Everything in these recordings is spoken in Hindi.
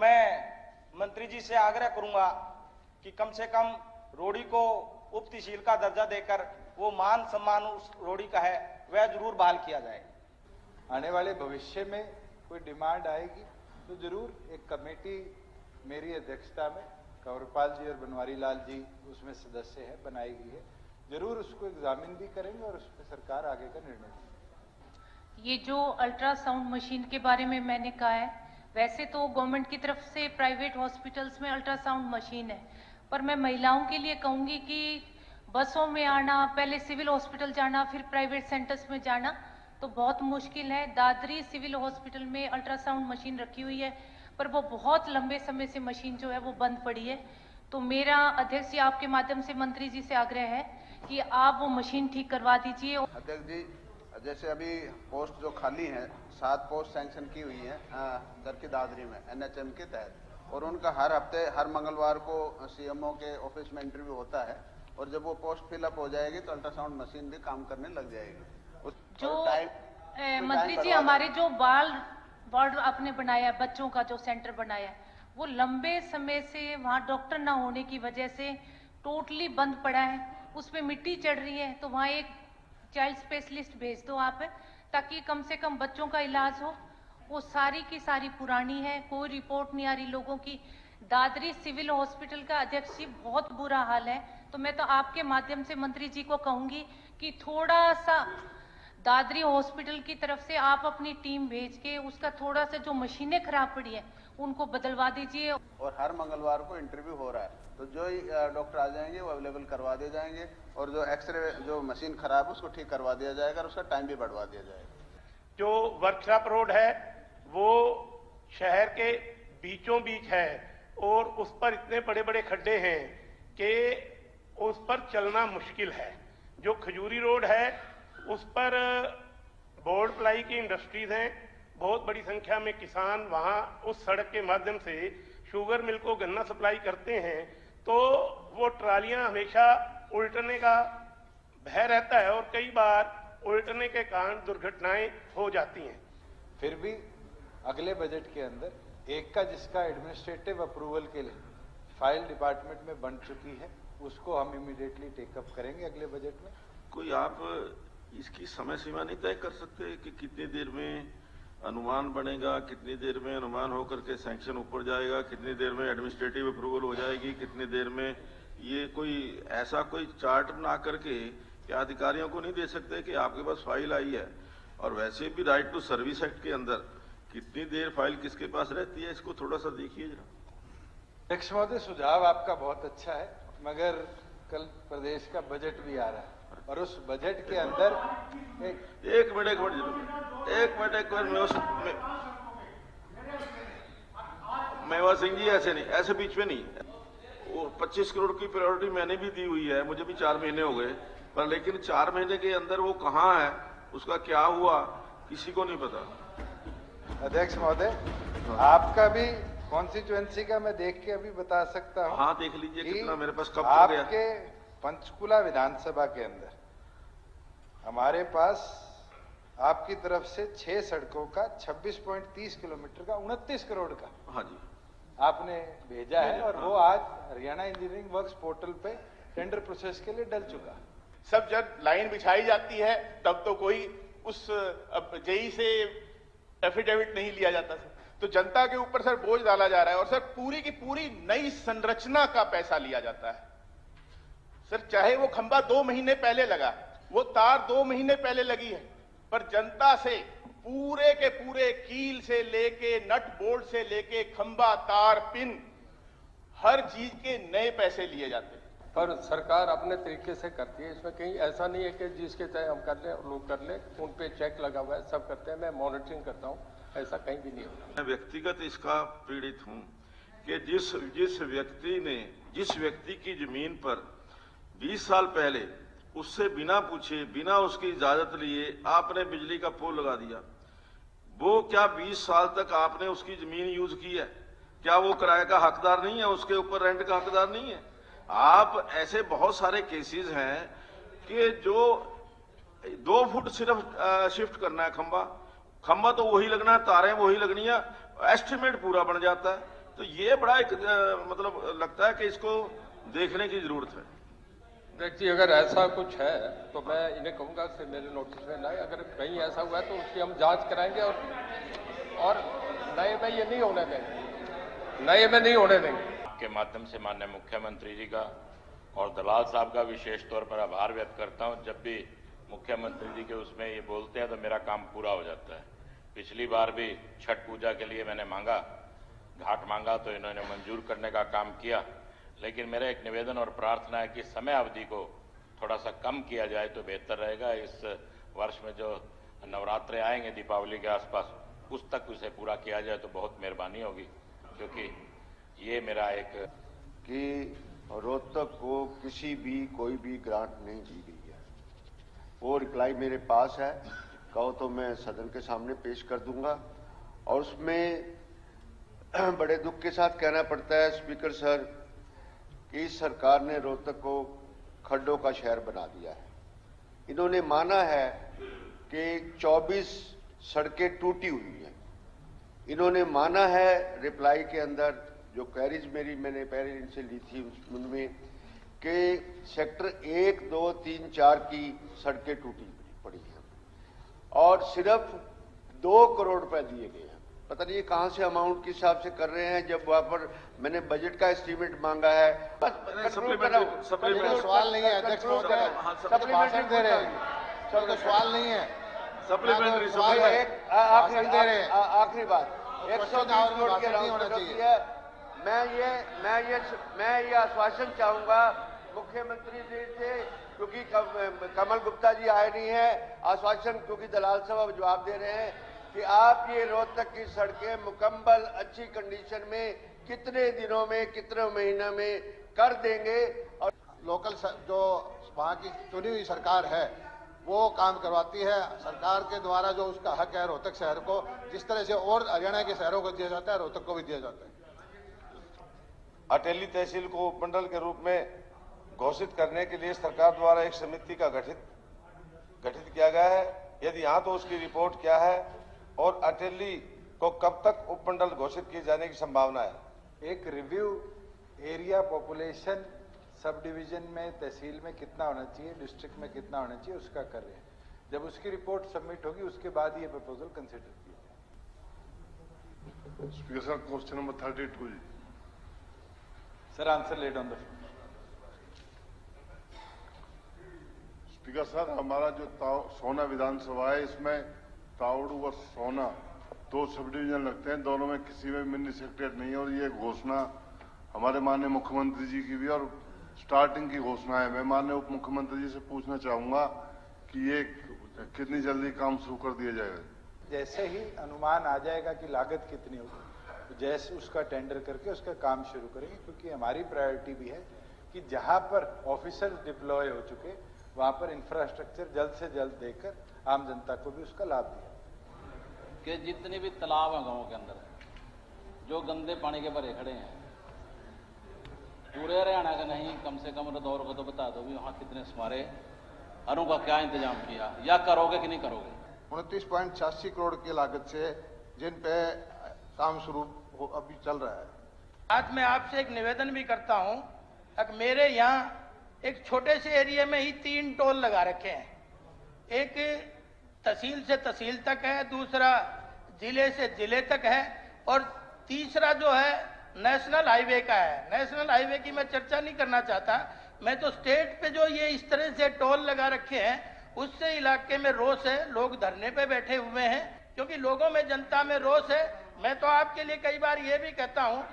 मैं मंत्री जी से आग्रह करूंगा कि कम से कम रोड़ी को उप तहसील का दर्जा देकर वो मान सम्मान उस रोड़ी का है वह जरूर बहाल किया जाए। आने वाले भविष्य में कोई डिमांड आएगी तो जरूर एक कमेटी मेरी अध्यक्षता में कंवरपाल जी और बनवारी लाल जी उसमें सदस्य है बनाई गई है, जरूर उसको एग्जामिन भी करेंगे और उस पर सरकार आगे का निर्णय लेगी। ये जो अल्ट्रासाउंड मशीन के बारे में मैंने कहा है, वैसे तो गवर्नमेंट की तरफ से प्राइवेट हॉस्पिटल्स में अल्ट्रासाउंड मशीन है, पर मैं महिलाओं के लिए कहूंगी कि बसों में आना, पहले सिविल हॉस्पिटल जाना, फिर प्राइवेट सेंटर्स में जाना तो बहुत मुश्किल है। दादरी सिविल हॉस्पिटल में अल्ट्रासाउंड मशीन रखी हुई है, पर वो बहुत लंबे समय से मशीन जो है वो बंद पड़ी है। तो मेरा अध्यक्ष जी आपके माध्यम से मंत्री जी से आग्रह है कि आप वो मशीन ठीक करवा दीजिए। अध्यक्ष जी, जैसे अभी पोस्ट जो खाली हैं 7 पोस्ट सैंक्शन की हुई हैं दर की दादरी में NHM के तहत, और उनका हर हफ्ते हर मंगलवार को CMO के ऑफिस में इंटरव्यू होता है, और जब वो पोस्ट फिलअप हो जाएगी तो अल्ट्रासाउंड मशीन भी काम करने लग जाएगी। जो मंत्री जी हमारे जो बाल वार्ड आपने बनाया है, बच्चों का जो सेंटर बनाया है, वो लंबे समय से वहाँ डॉक्टर ना होने की वजह से टोटली बंद पड़ा है, उसमें मिट्टी चढ़ रही है। तो वहाँ एक चाइल्ड स्पेशलिस्ट भेज दो आप, ताकि कम से कम बच्चों का इलाज हो। वो सारी की सारी पुरानी है, कोई रिपोर्ट नहीं आ रही लोगों की। दादरी सिविल हॉस्पिटल का अध्यक्ष जी बहुत बुरा हाल है। तो मैं तो आपके माध्यम से मंत्री जी को कहूंगी कि थोड़ा सा दादरी हॉस्पिटल की तरफ से आप अपनी टीम भेज के उसका थोड़ा सा जो मशीनें खराब पड़ी है उनको बदलवा दीजिए। और हर मंगलवार को इंटरव्यू हो रहा है, तो जो ही डॉक्टर आ जाएंगे वो अवेलेबल करवा दिए जाएंगे, और जो एक्सरे जो मशीन खराब है उसको ठीक करवा दिया जाएगा और उसका टाइम भी बढ़वा दिया जाएगा। जो वर्कशॉप रोड है वो शहर के बीचों बीच है और उस पर इतने बड़े बड़े खड्डे हैं कि उस पर चलना मुश्किल है। जो खजूरी रोड है उस पर बोर्ड प्लाई की इंडस्ट्रीज हैं, बहुत बड़ी संख्या में किसान वहां उस सड़क के माध्यम से शुगर मिल को गन्ना सप्लाई करते हैं, तो वो ट्रालियां हमेशा उल्टने का भय रहता है और कई बार उल्टने के कारण दुर्घटनाएं हो जाती हैं। फिर भी अगले बजट के अंदर एक का जिसका एडमिनिस्ट्रेटिव अप्रूवल के लिए फाइल डिपार्टमेंट में बन चुकी है, उसको हम इमीडिएटली टेकअप करेंगे अगले बजट में। कोई आप इसकी समय सीमा नहीं तय कर सकते कि कितनी देर में अनुमान बनेगा, कितनी देर में अनुमान होकर के सैंक्शन ऊपर जाएगा, कितनी देर में एडमिनिस्ट्रेटिव अप्रूवल हो जाएगी, कितनी देर में ये कोई ऐसा कोई चार्ट बना करके क्या अधिकारियों को नहीं दे सकते कि आपके पास फाइल आई है। और वैसे भी राइट टू सर्विस एक्ट के अंदर कितनी देर फाइल किसके पास रहती है, इसको थोड़ा सा देखिए जरा। अध्यक्ष महोदय, सुझाव आपका बहुत अच्छा है, मगर कल प्रदेश का बजट भी आ रहा है और उस बजट के अंदर एक मिनट मेवा सिंह जी, ऐसे नहीं, ऐसे बीच में नहीं। वो 25 करोड़ की प्रायोरिटी मैंने भी दी हुई है, मुझे भी 4 महीने हो गए, पर लेकिन 4 महीने के अंदर वो कहाँ है, उसका क्या हुआ, किसी को नहीं पता। अध्यक्ष महोदय, आपका भी कॉन्स्टिट्यूएंसी का मैं देख के अभी बता सकता हूँ। हाँ, देख लीजिए कितना मेरे पास कब आपके पंचकुला विधानसभा के अंदर हमारे पास आपकी तरफ से 6 सड़कों का 26.30 किलोमीटर का 29 करोड़ का, हाँ जी, आपने भेजा है और वो आज हरियाणा इंजीनियरिंग वर्क्स पोर्टल पे टेंडर प्रोसेस के लिए डल चुका। सब जब लाइन बिछाई जाती है तब तो कोई उस जेई से एफिडेविट नहीं लिया जाता सर, तो जनता के ऊपर सर बोझ डाला जा रहा है और सर पूरी की पूरी नई संरचना का पैसा लिया जाता है सर। चाहे वो खंबा 2 महीने पहले लगा, वो तार 2 महीने पहले लगी है, पर जनता से पूरे के पूरे कील से लेके नट बोल्ट से लेके खंबा, तार, पिन, हर चीज के नए पैसे लिए जाते हैं। पर सरकार अपने तरीके से करती है, इसमें कहीं ऐसा नहीं है कि जिसके चाहे हम कर लें लोग कर लें, उन पे चेक लगा हुआ है, सब करते हैं, मैं मॉनिटरिंग करता हूँ, ऐसा कहीं भी नहीं होता। मैं व्यक्तिगत इसका पीड़ित हूँ कि जिस व्यक्ति की जमीन पर 20 साल पहले उससे बिना पूछे, बिना उसकी इजाजत लिए आपने बिजली का पोल लगा दिया, वो क्या 20 साल तक आपने उसकी जमीन यूज की है? क्या वो किराए का हकदार नहीं है, उसके ऊपर रेंट का हकदार नहीं है? आप ऐसे बहुत सारे केसेस हैं कि जो 2 फुट सिर्फ शिफ्ट करना है खंबा तो वही लगना है, तारें वही लगनी है, एस्टिमेट पूरा बन जाता है, तो ये बड़ा एक मतलब लगता है कि इसको देखने की जरूरत है। देखिए, अगर ऐसा कुछ है तो मैं इन्हें कहूंगा कि मेरे नोटिस में लाए। अगर कहीं ऐसा हुआ है तो उसकी हम जांच कराएंगे और नए में ये नहीं होने देंगे, नए में नहीं होने देंगे। के माध्यम से माननीय मुख्यमंत्री जी का और दलाल साहब का विशेष तौर पर आभार व्यक्त करता हूं। जब भी मुख्यमंत्री जी के उसमें ये बोलते हैं तो मेरा काम पूरा हो जाता है। पिछली बार भी छठ पूजा के लिए मैंने मांगा, घाट मांगा तो इन्होंने मंजूर करने का काम किया। लेकिन मेरा एक निवेदन और प्रार्थना है कि समय अवधि को थोड़ा सा कम किया जाए तो बेहतर रहेगा। इस वर्ष में जो नवरात्रे आएंगे दीपावली के आसपास, उस तक उसे पूरा किया जाए तो बहुत मेहरबानी होगी, क्योंकि ये मेरा एक कि रोहतक को किसी भी कोई भी ग्रांट नहीं दी गई है। वो रिप्लाई मेरे पास है, कहो तो मैं सदन के सामने पेश कर दूंगा। और उसमें बड़े दुख के साथ कहना पड़ता है स्पीकर सर कि इस सरकार ने रोहतक को खड्डों का शहर बना दिया है। इन्होंने माना है कि 24 सड़कें टूटी हुई हैं। इन्होंने माना है रिप्लाई के अंदर जो क्वेरीज मैंने पहले इनसे ली थी उनमें कि सेक्टर 1, 2, 3, 4 की सड़कें टूटी पड़ी हैं और सिर्फ 2 करोड़ रुपए दिए गए हैं। पता नहीं ये कहां से अमाउंट किस हिसाब से कर रहे हैं, जब वहां पर मैंने बजट का एस्टीमेट मांगा है। सवाल नहीं है अध्यक्ष महोदय, सब भाषण दे रहे हैं, सबका सवाल नहीं है, सप्लीमेंट्री सवाल है। आखिरी बात 120 करोड़ के राउंड है। मैं ये आश्वासन चाहूंगा मुख्यमंत्री जी से, क्योंकि कमल गुप्ता जी आए नहीं है, आश्वासन क्योंकि दलाल साहब जवाब दे रहे हैं कि आप ये रोहतक की सड़कें मुकम्मल अच्छी कंडीशन में कितने दिनों में, कितने महीने में कर देंगे। और लोकल जो वहाँ की चुनी हुई सरकार है वो काम करवाती है। सरकार के द्वारा जो उसका हक है रोहतक शहर को, जिस तरह से और हरियाणा के शहरों को दिया जाता है, रोहतक को भी दिया जाता है। अटेली तहसील को उपमंडल के रूप में घोषित करने के लिए सरकार द्वारा एक समिति का गठित किया गया है। यदि हाँ तो उसकी रिपोर्ट क्या है और अटेली को कब तक उपमंडल घोषित किए जाने की संभावना है? एक review area population sub division में, तहसील में कितना होना चाहिए, डिस्ट्रिक्ट में कितना होना चाहिए, उसका कर रहे हैं। जब उसकी रिपोर्ट सबमिट होगी उसके बाद ये प्रपोजल कंसिडर किया जाए। स्पीकर सर, क्वेश्चन नंबर 32 जी। Sir, answer laid on the floor. Speaker sir, हमारा जो सोना विधानसभा है, इसमें तावड़ू व सोना 2 सब डिवीजन लगते हैं। दोनों में किसी में मिनी सेक्रेटरीट नहीं है और ये घोषणा हमारे माननीय मुख्यमंत्री जी की भी और स्टार्टिंग की घोषणा है। मैं माननीय उप मुख्यमंत्री जी से पूछना चाहूंगा कि ये कितनी जल्दी काम शुरू कर दिया जाएगा? जैसे ही अनुमान आ जाएगा कि लागत कितनी होगी, तो जैसे उसका टेंडर करके उसका काम शुरू करेंगे, क्योंकि हमारी प्रायोरिटी भी है कि जहां पर ऑफिसर डिप्लॉय हो चुके वहां पर इंफ्रास्ट्रक्चर जल्द से जल्द देकर आम जनता को भी उसका लाभ दिया। कि जितने भी तालाब हैं गांव के अंदर जो गंदे पानी के भरे खड़े हैं, पूरे हरियाणा का नहीं, कम से कम रदौर को तो बता दो भी वहाँ कितने समारे हरों का क्या इंतजाम किया या करोगे कि नहीं करोगे? 29.86 करोड़ की लागत से जिन पे काम शुरू अभी चल रहा है। आज मैं आपसे एक निवेदन भी करता हूं कि मेरे यहाँ एक छोटे से एरिया में ही 3 टोल लगा रखे हैं। एक तहसील से तहसील तक है, दूसरा जिले से जिले तक है और तीसरा जो है नेशनल हाईवे का है। नेशनल हाईवे की मैं चर्चा नहीं करना चाहता, मैं तो स्टेट पे जो ये इस तरह से टोल लगा रखे हैं उससे इलाके में रोष है, लोग धरने पे बैठे हुए हैं क्योंकि लोगों में, जनता में रोष है। मैं तो आपके लिए कई बार ये भी कहता हूं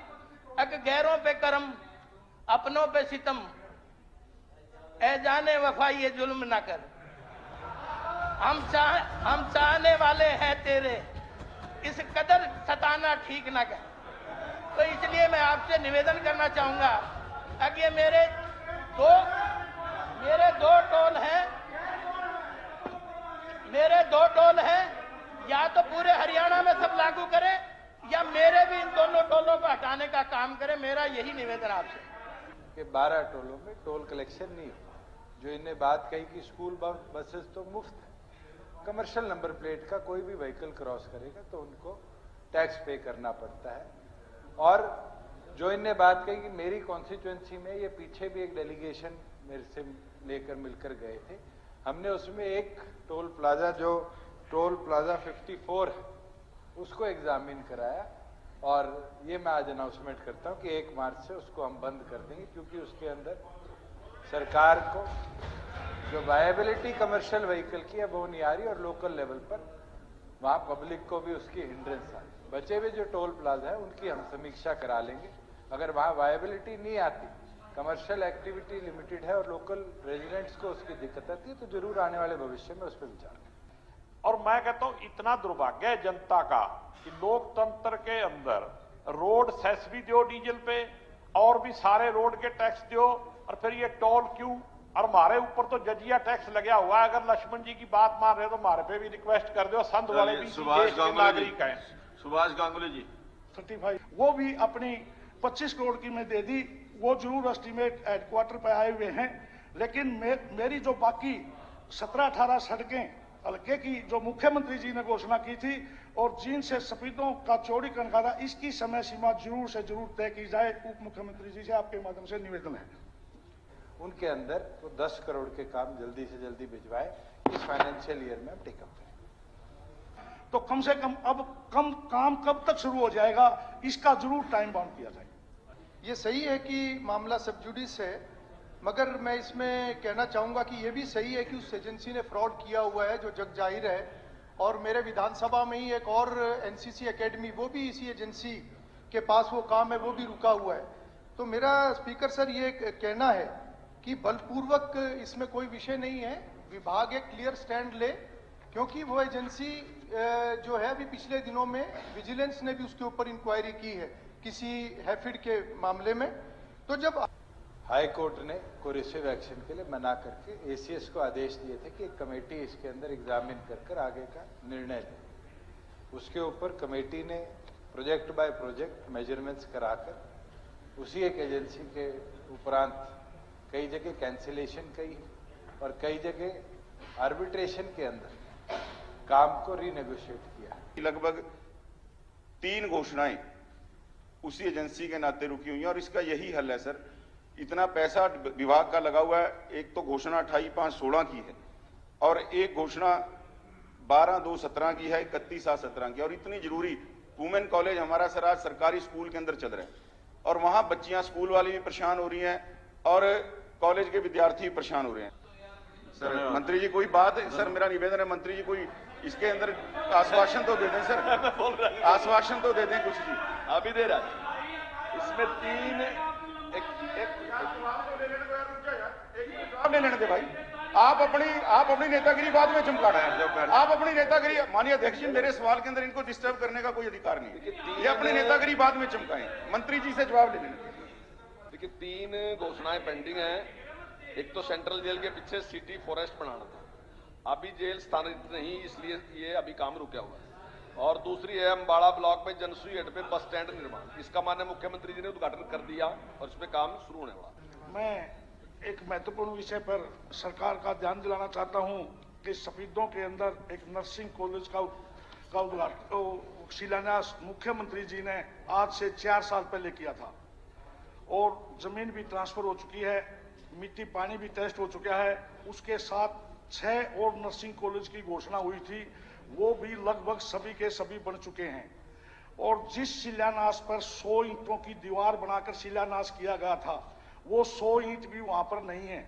कि गैरों पे करम अपनों पे सितम, ए जाने वफा ये जुल्म ना कर, हम चाहने वाले हैं तेरे, इस कदर सताना ठीक ना कर। तो इसलिए मैं आपसे निवेदन करना चाहूंगा कि ये मेरे दो टोल हैं, या तो पूरे हरियाणा में सब लागू करें या मेरे भी इन दोनों टोलों को हटाने का काम करें। मेरा यही निवेदन आपसे कि 12 टोलों में टोल कलेक्शन नहीं हो। जो इन्हें बात कही कि स्कूल बसेस तो मुफ्त है, कमर्शियल नंबर प्लेट का कोई भी व्हीकल क्रॉस करेगा तो उनको टैक्स पे करना पड़ता है। और जो इनने बात कही कि मेरी कॉन्स्टिट्यूएंसी में ये पीछे भी एक डेलीगेशन मेरे से लेकर मिलकर गए थे, हमने उसमें एक टोल प्लाजा जो टोल प्लाजा 54 है उसको एग्जामिन कराया और ये मैं आज अनाउंसमेंट करता हूँ कि 1 मार्च से उसको हम बंद कर देंगे, क्योंकि उसके अंदर सरकार को जो वायबिलिटी कमर्शियल व्हीकल की है वो नहीं आ रही और लोकल लेवल पर वहाँ पब्लिक को भी उसकी हिंड्रेंस आ रही। बचे हुए जो टोल प्लाजा है उनकी हम समीक्षा करा लेंगे। अगर वहाँ वायबिलिटी नहीं आती, कमर्शियल एक्टिविटी लिमिटेड है और लोकल रेजिडेंट्स को उसकी दिक्कत आती है, तो जरूर आने वाले भविष्य में उस पर विचार करें। और मैं कहता हूं इतना दुर्भाग्य है जनता का कि लोकतंत्र के अंदर रोड सेस भी दो डीजल पे और भी सारे रोड के टैक्स दो और फिर ये टोल क्यों, और हमारे ऊपर तो जजिया टैक्स लगा हुआ है। अगर लक्ष्मण जी की बात मान रहे हो तो हमारे पे भी रिक्वेस्ट कर दो, संत वाले भी देश के नागरिक हैं। सुभाष गांगुली जी 35 वो भी अपनी 25 करोड़ की मैं दे दी, वो जरूर एस्टीमेट हेडक्वार्टर पे आए हुए हैं, लेकिन मेरी जो बाकी 17-18 सड़कें हल्के की जो मुख्यमंत्री जी ने घोषणा की थी और जिन से सफेदों का चौड़ीकरण का था, इसकी समय सीमा जरूर से जरूर तय की जाए। उप मुख्यमंत्री जी से आपके माध्यम से निवेदन है उनके अंदर वो 10 करोड़ के काम जल्दी से जल्दी भिजवाए, इस फाइनेंशियल ईयर में हम टेकअप करें। तो कम से कम अब काम कब तक शुरू हो जाएगा, इसका जरूर टाइम बाउंड किया जाए। ये सही है कि मामला सब जुडिस है, मगर मैं इसमें कहना चाहूंगा कि यह भी सही है कि उस एजेंसी ने फ्रॉड किया हुआ है जो जग जाहिर है। और मेरे विधानसभा में ही एक और एनसीसी एकेडमी, वो भी इसी एजेंसी के पास वो काम है, वो भी रुका हुआ है। तो मेरा स्पीकर सर ये कहना है कि बलपूर्वक इसमें कोई विषय नहीं है, विभाग एक क्लियर स्टैंड ले, क्योंकि वो एजेंसी जो है अभी पिछले दिनों में विजिलेंस ने भी उसके ऊपर इंक्वायरी की है किसी हैफिड के मामले में। तो जब हाई कोर्ट ने कोरेसिव एक्शन के लिए मना करके एसीएस को आदेश दिए थे कि एक कमेटी इसके अंदर एग्जामिन कर आगे का निर्णय ले, उसके ऊपर कमेटी ने प्रोजेक्ट बाय प्रोजेक्ट मेजरमेंट्स कराकर उसी एक एजेंसी के उपरांत कई जगह कैंसिलेशन कई और कई जगह आर्बिट्रेशन के अंदर काम को रीनेगोशिएट किया। लगभग 3 घोषणाएं उसी एजेंसी के नाते रुकी हुई हैं और इसका यही हल है सर। इतना पैसा विभाग का लगा हुआ है, एक तो घोषणा 28/5/16 की है और एक घोषणा 12/2/17 की है, 31/7/17 की। और इतनी जरूरी वुमेन कॉलेज हमारा सर आज सरकारी स्कूल के अंदर चल रहा है और वहां बच्चियां स्कूल वाली भी परेशान हो रही हैं और कॉलेज के विद्यार्थी भी परेशान हो रहे हैं। सर मंत्री जी कोई बात है, सर मेरा निवेदन है मंत्री जी कोई इसके अंदर आश्वासन तो दे दें सर, आश्वासन तो दे दें कुछ जी। अभी दे रहा इसमें 3 जवाब नहीं लेने दे भाई, आप अपनी नेतागिरी बाद में चमकाना है। आप अपनी नेतागिरी, माननीय अध्यक्ष जी मेरे सवाल के अंदर इनको डिस्टर्ब करने का कोई अधिकार नहीं है, ये अपनी नेतागिरी बाद में चमकाएं, मंत्री जी से जवाब ले लेना। देखिए 3 घोषणाएं पेंडिंग हैं। एक तो सेंट्रल जेल के पीछे सिटी फॉरेस्ट बनाना था, अभी जेल स्थापित नहीं, इसलिए ये अभी काम रुका हुआ है। और दूसरी है अम्बाड़ा ब्लॉक में जनसुई हेड पे बस स्टैंड निर्माण, इसका माननीय मुख्यमंत्री जी ने उद्घाटन कर दिया और इस पे काम शुरू होने वाला। मैं एक महत्वपूर्ण विषय पर सरकार का ध्यान दिलाना चाहता हूं कि सफीदों के अंदर एक नर्सिंग कॉलेज का उद्घाटन शिलान्यास मुख्यमंत्री जी ने आज से 4 साल पहले किया था और जमीन भी ट्रांसफर हो चुकी है, मिट्टी पानी भी टेस्ट हो चुका है। उसके साथ 6 और नर्सिंग कॉलेज की घोषणा हुई थी, वो भी लगभग सभी के सभी बन चुके हैं। और जिस शिलान्यास पर 100 ईंटों की दीवार बनाकर शिलान्यास किया गया था, वो 100 ईंट भी वहां पर नहीं है।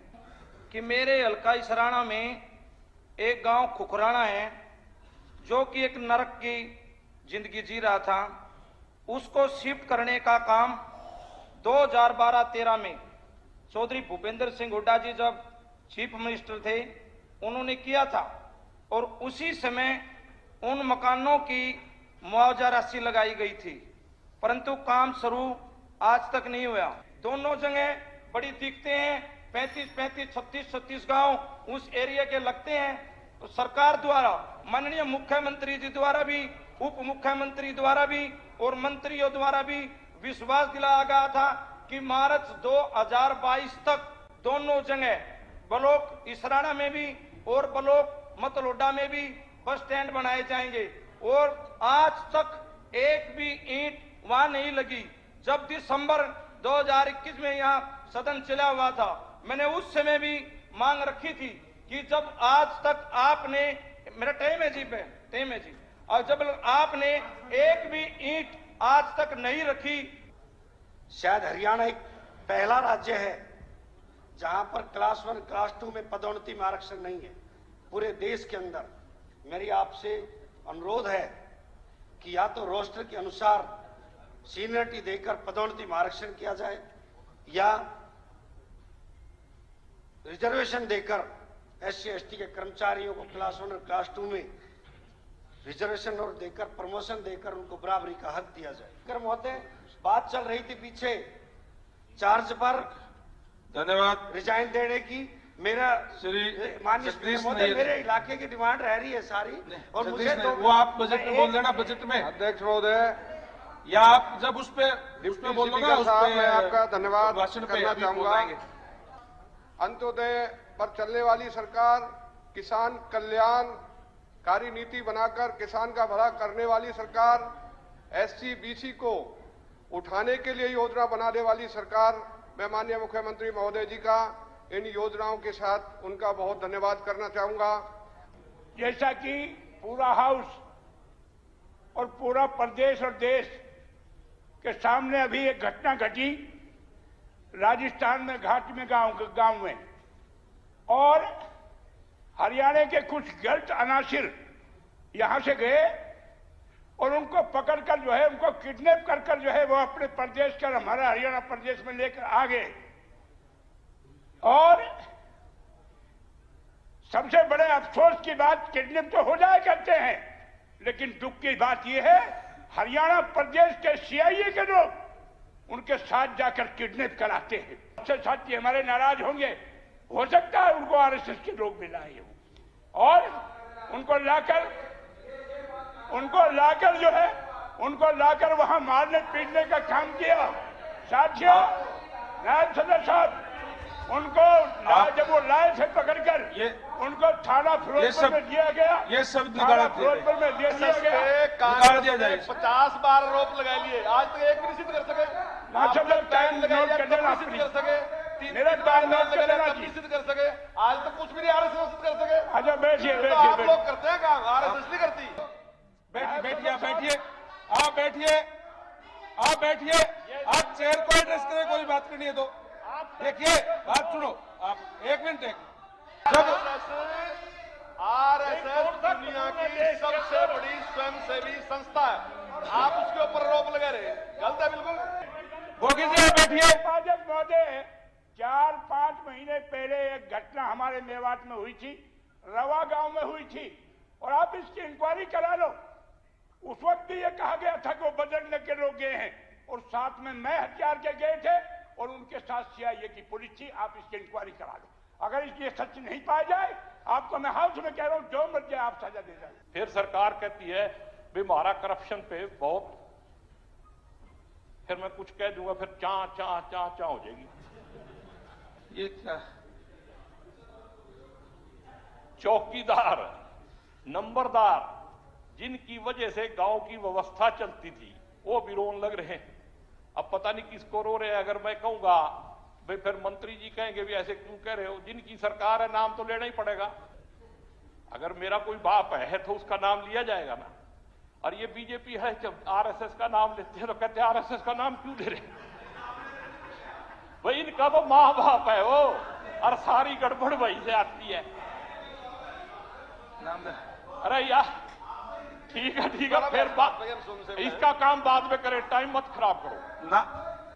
कि मेरे हल्का इसराना में एक गांव खुखराना है जो कि एक नरक की जिंदगी जी रहा था, उसको शिफ्ट करने का काम 2012-13 में चौधरी भूपेंद्र सिंह हुड्डा जी जब चीफ मिनिस्टर थे उन्होंने किया था और उसी समय उन मकानों की मुआवजा राशि लगाई गई थी, परंतु काम शुरू आज तक नहीं हुआ। दोनों जगह बड़ी दिक्कतें हैं, 35, 36 गांव उस एरिया के लगते हैं। तो सरकार द्वारा माननीय मुख्यमंत्री जी द्वारा भी, उप मुख्यमंत्री द्वारा भी और मंत्रियों द्वारा भी विश्वास दिलाया गया था कि मार्च 2022 तक दोनों जगह ब्लॉक इसराना में भी और ब्लॉक मतलोडा में भी बस स्टैंड बनाए जाएंगे। और आज तक एक भी ईंट वहां नहीं लगी। जब दिसंबर 2021 में यहाँ सदन चला हुआ था, मैंने उस समय भी मांग रखी थी कि जब आज तक आपने, मेरा टाइम है जी, टाइम है जी, और जब आपने एक भी ईंट आज तक नहीं रखी। शायद हरियाणा एक पहला राज्य है जहां पर क्लास 1 क्लास 2 में पदोन्नति में आरक्षण नहीं है। पूरे देश के अंदर मेरी आपसे अनुरोध है कि या तो रोस्टर के अनुसार सीनियरिटी देकर पदोन्नति में आरक्षण किया जाए या रिजर्वेशन देकर SC ST के कर्मचारियों को क्लास 1 और क्लास 2 में रिजर्वेशन और देकर प्रमोशन देकर उनको बराबरी का हक दिया जाए। कर महोदय, बात चल रही थी पीछे चार्ज पर धन्यवाद रिजाइन देने की। मेरा माननीय स्पीकर महोदय, मेरे इलाके की डिमांड रह रही है सारी, और मुझे तो वो आप बजट में बोल देना, बजट में अध्यक्ष महोदय, या आप जब उस पे बोल दो ना, मैं आपका धन्यवाद भाषण करना चाहूंगा। अंत्योदय पर चलने वाली सरकार, किसान कल्याणकारी नीति बनाकर किसान का भला करने वाली सरकार, SC BC को उठाने के लिए योजना बनाने वाली सरकार, मैं माननीय मुख्यमंत्री महोदय जी का इन योजनाओं के साथ उनका बहुत धन्यवाद करना चाहूंगा। जैसा कि पूरा हाउस और पूरा प्रदेश और देश के सामने अभी एक घटना घटी राजस्थान में, घाटी में, गांव में, और हरियाणा के कुछ गलत अनासिर यहां से गए और उनको पकड़कर जो है, उनको किडनैप कर जो है वो अपने प्रदेश कर हमारा हरियाणा प्रदेश में लेकर आ गए। और सबसे बड़े अफसोस की बात, किडनैप तो हो जाया करते हैं, लेकिन दुख की बात यह है हरियाणा प्रदेश के CIA के लोग उनके साथ जाकर किडनैप कराते हैं। सबसे साथी हमारे नाराज होंगे, हो सकता है उनको RSS के लोग मिलाए हो, और उनको लाकर वहां मारने पीटने का काम किया। साथियों, नायब सदर साहब, उनको जब वो लाए थे पकड़कर, उनको थाना फिरोजपुर में दिया गया, ये सब थाना फिरोजपुर में दिया गया। 50 बार आरोप लगा लिए, आज तक एक भी नहीं सिद्ध कर सके। टाइम नोट कर देना, मेरा टाइम नोट कर देना जी, सिद्ध कर सके, आज तक कुछ भी नहीं RSS सिद्ध कर सके। अच्छा बैठिए, आप लोग करते हैं काम, RSS नहीं करती। आप बैठिए, आप चेयर को एड्रेस करें, कोई बात करनी है तो देखिए, बात सुनो आप, एक मिनट। RSS दुनिया की सबसे बड़ी स्वयंसेवी संस्था है, आप उसके ऊपर आरोप लगा रहे हैं, गलत है बिल्कुल। बैठिए। भाजपा महोदय, 4-5 महीने पहले एक घटना हमारे मेवात में हुई थी, रवा गांव में हुई थी, और आप इसकी इंक्वायरी करा लो। उस वक्त भी ये कहा गया था कि वो बजरंग के लोग गए हैं, और साथ में मैं हथियार के गए थे और उनके साथ CIA की पुलिस थी। आप इसकी इंक्वायरी करा लो, अगर इसकी सच नहीं पाया जाए, आपको मैं हाउस में कह रहा हूं, जो मर्जी आप सजा दे जाए। फिर सरकार कहती है भी हमारा करप्शन पे बहुत, फिर मैं कुछ कह दूंगा, फिर चा हो जाएगी। ये क्या चौकीदार, नंबरदार, जिनकी वजह से गांव की व्यवस्था चलती थी, वो भी रोन लग रहे हैं। अब पता नहीं किसको रो रहे हैं। अगर मैं कहूंगा भाई, फिर मंत्री जी कहेंगे भी ऐसे क्यों कह रहे हो, जिनकी सरकार है नाम तो लेना ही पड़ेगा। अगर मेरा कोई बाप है तो उसका नाम लिया जाएगा ना। और ये बीजेपी है, जब RSS का नाम लेते हैं तो कहते हैं RSS का नाम क्यों ले रहे, भाई इनका तो माँ बाप है वो, और सारी गड़बड़ वही से आती है। अरे यार ठीक है, फिर बात, इसका काम बाद में करें, टाइम मत खराब करो ना।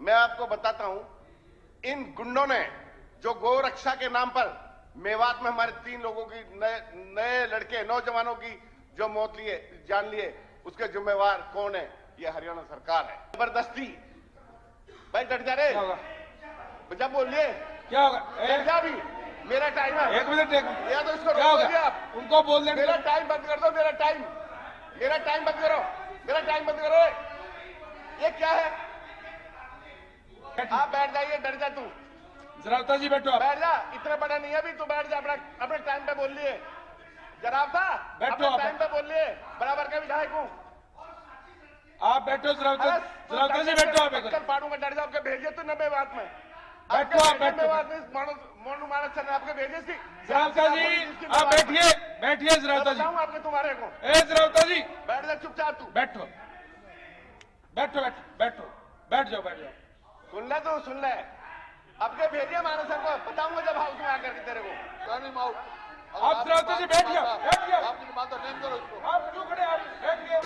मैं आपको बताता हूं, इन गुंडों ने जो गौ रक्षा के नाम पर मेवात में हमारे 3 लोगों की, नए लड़के, नौजवानों की जो मौत लिए, जान लिए, उसके जिम्मेवार कौन है? ये हरियाणा सरकार है। जबरदस्ती भाई डट जा रहे, जब बोलिए क्या होगा, भी मेरा टाइम है। एक मिनट, या तो इसको क्या होगा, आप उनको बोलने, मेरा टाइम बंद कर दो, मेरा टाइम बंद करो, मेरा टाइम बंद करो। ये क्या है? आप बैठ जाइए, डर जा तू, जरावता जी बैठो, बैठ जा, इतना बड़ा नहीं है अभी, तू बैठ जा, अपने टाइम पे बोल लिए। जरावता, बैठो, अपने टाइम पे बोल लिए, बराबर का विधायक हूं। आप बैठो श्रावता जी, बैठो आप इधर। पाड़ूंगा डर जाओ के भेजे तो 90 बात में बैठो आप, बैठो मोनू मानस सर ने आपके भेजे थी। श्रावता जी आप बैठिए, बैठिए श्रावता जी। आपके तुम्हारे को श्रावता जी बैठ जा चुपचाप, तू बैठो बैठो बैठो बैठो, बैठ जाओ बैठ जाओ। सुन ले तो सुन ले, आपके भेजिए मानस सर को, बताऊंगा जब हाउस में आकर के तेरे को। आप श्रावता जी बैठ जाओ, बैठ जाओ। आपकी बात तो नेम करो इसको। आप क्यों खड़े, आप बैठिए।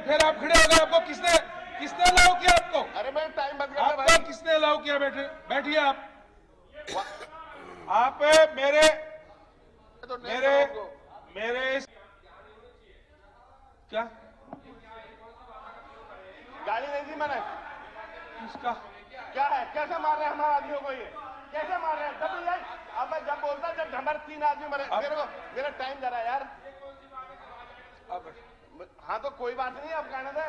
फिर आप खड़े हो गए, आपको किसने अलाउ किया आपको? अरे मैं टाइम बंद कर आपको किसने अलाउ किया? बैठिए आप मेरे क्या गाड़ी नहीं दी मैंने। किसका क्या है, कैसे मार रहे हैं हमारे आदमियों को? ये कैसे मार रहे हैं? अब मैं जब बोलता जब हमारे 3 आदमी मरे, मेरा टाइम जा रहा है यार। हाँ तो कोई बात नहीं, अब कहने दे,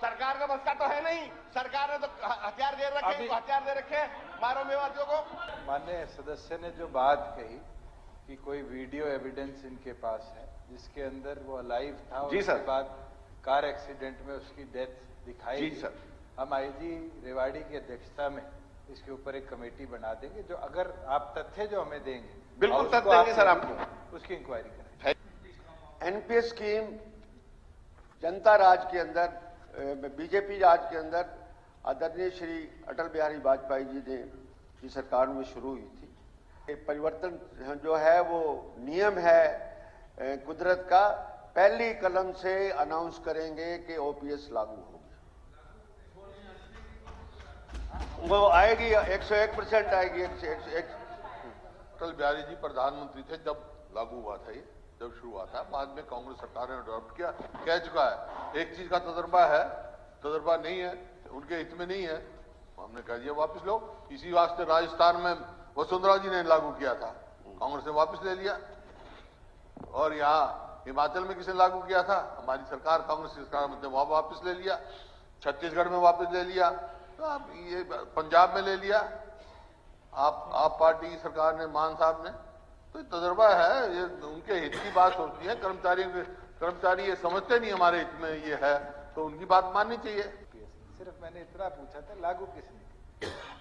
सरकार का बस का तो है नहीं, सरकार ने तो हथियार दे रखे, मारो मेवातियों को। माननीय सदस्य ने जो बात कही कि कोई वीडियो एविडेंस इनके पास है जिसके अंदर वो लाइव था और उसके बाद कार एक्सीडेंट में उसकी डेथ दिखाई। जी सर, हम आईजी रेवाड़ी की अध्यक्षता में इसके ऊपर एक कमेटी बना देंगे, जो अगर आप तथ्य जो हमें देंगे बिल्कुल तथ्य देंगे सर आपको, उसकी इंक्वायरी करेंगे। एनपीएस स्कीम जनता राज के अंदर, बीजेपी राज के अंदर आदरणीय श्री अटल बिहारी वाजपेयी जी ने की सरकार में शुरू हुई थी। परिवर्तन जो है वो नियम है कुदरत का, पहली कलम से अनाउंस करेंगे कि ओपीएस लागू हो गया। वो आएगी 101% आएगी। अटल बिहारी जी प्रधानमंत्री थे जब लागू हुआ था, ये जब शुरू हुआ था, बाद में कांग्रेस सरकार ने अडॉप्ट किया, कह चुका है। एक चीज का तजर्बा नहीं है, उनके हित में नहीं है, हमने कह दिया वापस लो। इसी वास्ते राजस्थान में वसुंधरा जी ने लागू किया था, कांग्रेस ने वापस ले लिया। और यहाँ हिमाचल में किसने लागू किया था? हमारी सरकार, कांग्रेस की सरकार में, वहां वापस ले लिया। छत्तीसगढ़ में वापस ले लिया, तो अब ये पंजाब में ले लिया आप पार्टी की सरकार ने, मान साहब ने। तो तजर्बा है, ये उनके हित की बात सोचती है। कर्मचारी ये समझते नहीं हमारे हित में ये है, तो उनकी बात माननी चाहिए। सिर्फ मैंने इतना पूछा था लागू किसने?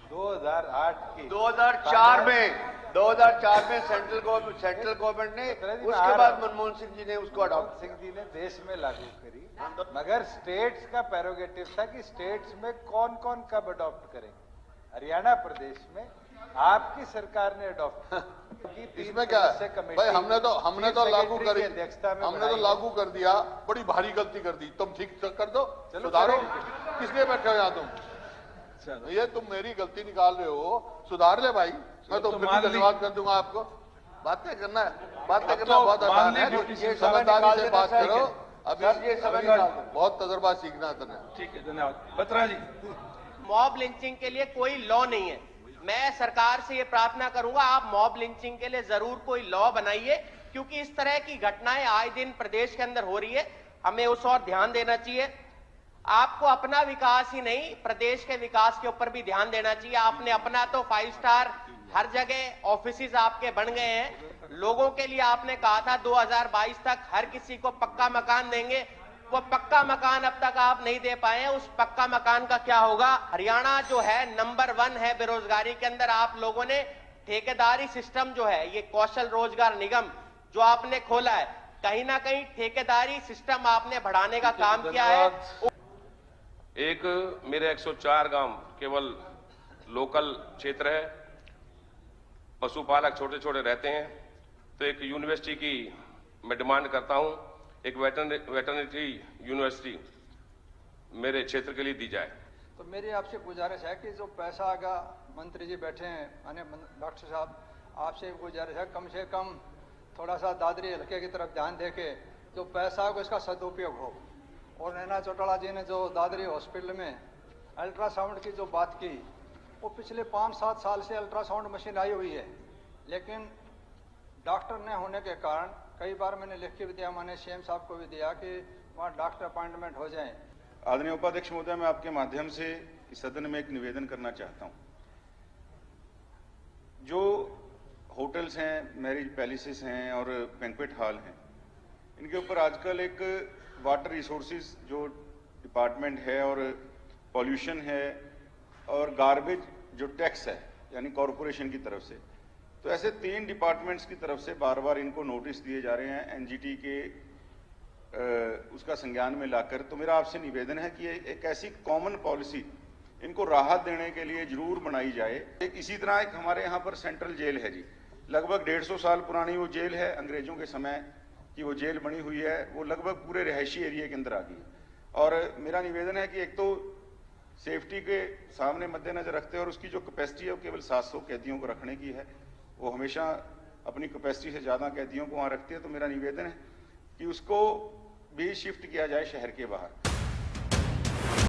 2008 की 2004 में सेंट्रल गवर्नमेंट ने, उसके बाद मनमोहन सिंह जी ने उसको अडॉप्ट, सिंह जी ने देश में लागू करी, मगर स्टेट्स का प्रेरोगेटिव था कि स्टेट्स में कौन कौन कब अडॉप्ट करेंगे। हरियाणा प्रदेश में आपकी सरकार ने अडॉप्ट इसमें क्या है भाई? हमने तो लागू करी, हमने तो लागू कर दिया, बड़ी भारी गलती कर दी, तुम ठीक कर दो, सुधारो। किसलिए बैठे हो यहाँ तुम? ये तुम मेरी गलती निकाल रहे हो, सुधार ले भाई, मैं तो फिर धन्यवाद कर दूंगा आपको। बातें करना बहुत आसान है, ये समझदारी से बात करो। अभी बहुत तजर्बा सीखना है तुम्हें। ठीक है, धन्यवाद। बत्रा जी, मॉब लिंचिंग के लिए कोई लॉ नहीं है। मैं सरकार से ये प्रार्थना करूंगा, आप मॉब लिंचिंग के लिए जरूर कोई लॉ बनाइए, क्योंकि इस तरह की घटनाएं आए दिन प्रदेश के अंदर हो रही है, हमें उस और ध्यान देना चाहिए। आपको अपना विकास ही नहीं, प्रदेश के विकास के ऊपर भी ध्यान देना चाहिए। आपने अपना तो 5 स्टार हर जगह ऑफिसेज आपके बन गए हैं, लोगों के लिए आपने कहा था 2022 तक हर किसी को पक्का मकान देंगे, वो पक्का मकान अब तक आप नहीं दे पाए हैं। उस पक्का मकान का क्या होगा? हरियाणा जो है नंबर 1 है बेरोजगारी के अंदर। आप लोगों ने ठेकेदारी सिस्टम जो है, ये कौशल रोजगार निगम जो आपने खोला है, कहीं ना कहीं ठेकेदारी सिस्टम आपने बढ़ाने का काम किया है। एक मेरे 104 गांव केवल लोकल क्षेत्र है, पशुपालक छोटे छोटे रहते हैं, तो एक यूनिवर्सिटी की मैं डिमांड करता हूं, एक वेटरनरी यूनिवर्सिटी मेरे क्षेत्र के लिए दी जाए। तो मेरी आपसे गुजारिश है कि जो पैसा आएगा, मंत्री जी बैठे हैं, माननीय डॉक्टर साहब, आपसे गुजारिश है कम से कम थोड़ा सा दादरी हल्के की तरफ ध्यान देके जो पैसा होगा इसका सदुपयोग हो। और नैना चौटाला जी ने जो दादरी हॉस्पिटल में अल्ट्रासाउंड की जो बात की, वो पिछले 5-7 साल से अल्ट्रासाउंड मशीन आई हुई है, लेकिन डॉक्टर न होने के कारण कई बार मैंने लिख के भी दिया, मैंने सीएम साहब को भी दिया कि वहाँ डॉक्टर अपॉइंटमेंट हो जाए। आदरणीय उपाध्यक्ष महोदय, मैं आपके माध्यम से इस सदन में एक निवेदन करना चाहता हूँ। जो होटल्स हैं, मैरिज पैलेसेस हैं और बैंक्वेट हॉल हैं, इनके ऊपर आजकल एक वाटर रिसोर्सेज जो डिपार्टमेंट है और पॉल्यूशन है और गार्बेज जो टैक्स है यानी कॉरपोरेशन की तरफ से, तो ऐसे 3 डिपार्टमेंट्स की तरफ से बार बार इनको नोटिस दिए जा रहे हैं एनजीटी के उसका संज्ञान में लाकर। तो मेरा आपसे निवेदन है कि एक ऐसी कॉमन पॉलिसी इनको राहत देने के लिए जरूर बनाई जाए। एक इसी तरह एक हमारे यहाँ पर सेंट्रल जेल है जी, लगभग 150 साल पुरानी वो जेल है, अंग्रेजों के समय की वो जेल बनी हुई है, वो लगभग पूरे रिहायशी एरिया के अंदर आ गई है। और मेरा निवेदन है कि एक तो सेफ्टी के सामने मद्देनजर रखते हैं और उसकी जो कैपेसिटी है वो केवल 700 कैदियों को रखने की है, वो हमेशा अपनी कैपेसिटी से ज़्यादा कैदियों को वहाँ रखते हैं। तो मेरा निवेदन है कि उसको भी शिफ्ट किया जाए शहर के बाहर।